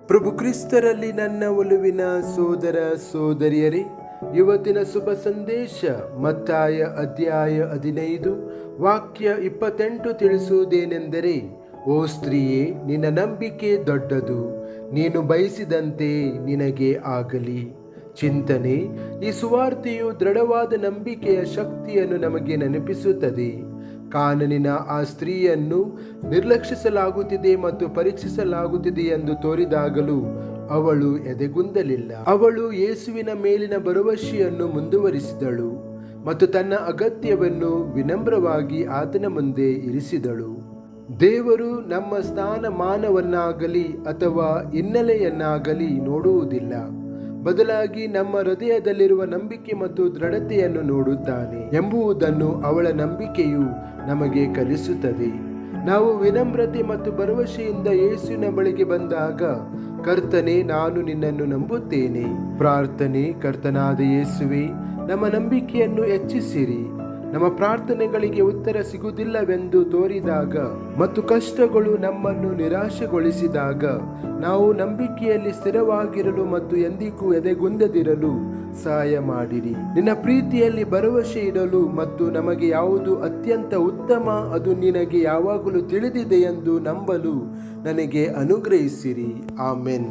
ಪ್ರಭು ಕ್ರಿಸ್ತರಲ್ಲಿ ನನ್ನ ಒಲುವಿನ ಸೋದರ ಸೋದರಿಯರೇ, ಇವತ್ತಿನ ಶುಭ ಸಂದೇಶ ಮತ್ತಾಯ ಅಧ್ಯಾಯ 15 ವಾಕ್ಯ 28 ತಿಳಿಸುವುದೇನೆಂದರೆ, ಓ ಸ್ತ್ರೀಯೇ, ನಿನ್ನ ನಂಬಿಕೆ ದೊಡ್ಡದು, ನೀನು ಬಯಸಿದಂತೆ ನಿನಗೆ ಆಗಲಿ. ಚಿಂತನೆ: ಈ ಸುವಾರ್ತೆಯು ದೃಢವಾದ ನಂಬಿಕೆಯ ಶಕ್ತಿಯನ್ನು ನಮಗೆ ನೆನಪಿಸುತ್ತದೆ. ಕಾನೂನಿನ ಆ ಸ್ತ್ರೀಯನ್ನು ನಿರ್ಲಕ್ಷಿಸಲಾಗುತ್ತಿದೆ ಮತ್ತು ಪರೀಕ್ಷಿಸಲಾಗುತ್ತಿದೆ ಎಂದು ತೋರಿದಾಗಲೂ ಅವಳು ಎದೆಗುಂದಲಿಲ್ಲ. ಅವಳು ಯೇಸುವಿನ ಮೇಲಿನ ಭರವಸೆಯನ್ನು ಮುಂದುವರಿಸಿದಳು ಮತ್ತು ತನ್ನ ಅಗತ್ಯವನ್ನು ವಿನಮ್ರವಾಗಿ ಆತನ ಮುಂದೆ ಇರಿಸಿದಳು. ದೇವರು ನಮ್ಮ ಸ್ಥಾನಮಾನವನ್ನಾಗಲಿ ಅಥವಾ ಹಿನ್ನೆಲೆಯನ್ನಾಗಲಿ ನೋಡುವುದಿಲ್ಲ, ಬದಲಾಗಿ ನಮ್ಮ ಹೃದಯದಲ್ಲಿರುವ ನಂಬಿಕೆ ಮತ್ತು ದೃಢತೆಯನ್ನು ನೋಡುತ್ತಾನೆ ಎಂಬುದನ್ನು ಅವಳ ನಂಬಿಕೆಯು ನಮಗೆ ಕಲಿಸುತ್ತದೆ. ನಾವು ವಿನಮ್ರತೆ ಮತ್ತು ಭರವಸೆಯಿಂದ ಯೇಸುವಿನ ಬಳಿಗೆ ಬಂದಾಗ, ಕರ್ತನೇ, ನಾನು ನಿನ್ನನ್ನು ನಂಬುತ್ತೇನೆ. ಪ್ರಾರ್ಥನೆ: ಕರ್ತನಾದ ಯೇಸುವೇ, ನಮ್ಮ ನಂಬಿಕೆಯನ್ನು ಹೆಚ್ಚಿಸಿರಿ. ನಮ್ಮ ಪ್ರಾರ್ಥನೆಗಳಿಗೆ ಉತ್ತರ ಸಿಗುವುದಿಲ್ಲವೆಂದು ತೋರಿದಾಗ ಮತ್ತು ಕಷ್ಟಗಳು ನಮ್ಮನ್ನು ನಿರಾಶೆಗೊಳಿಸಿದಾಗ ನಾವು ನಂಬಿಕೆಯಲ್ಲಿ ಸ್ಥಿರವಾಗಿರಲು ಮತ್ತು ಎಂದಿಗೂ ಎದೆಗುಂದದಿರಲು ಸಹಾಯ ಮಾಡಿರಿ. ನಿನ್ನ ಪ್ರೀತಿಯಲ್ಲಿ ಭರವಸೆ ಇಡಲು ಮತ್ತು ನಮಗೆ ಯಾವುದು ಅತ್ಯಂತ ಉತ್ತಮ ಅದು ನಿನಗೆ ಯಾವಾಗಲೂ ತಿಳಿದಿದೆ ಎಂದು ನಂಬಲು ನನಗೆ ಅನುಗ್ರಹಿಸಿರಿ. ಆಮೆನ್.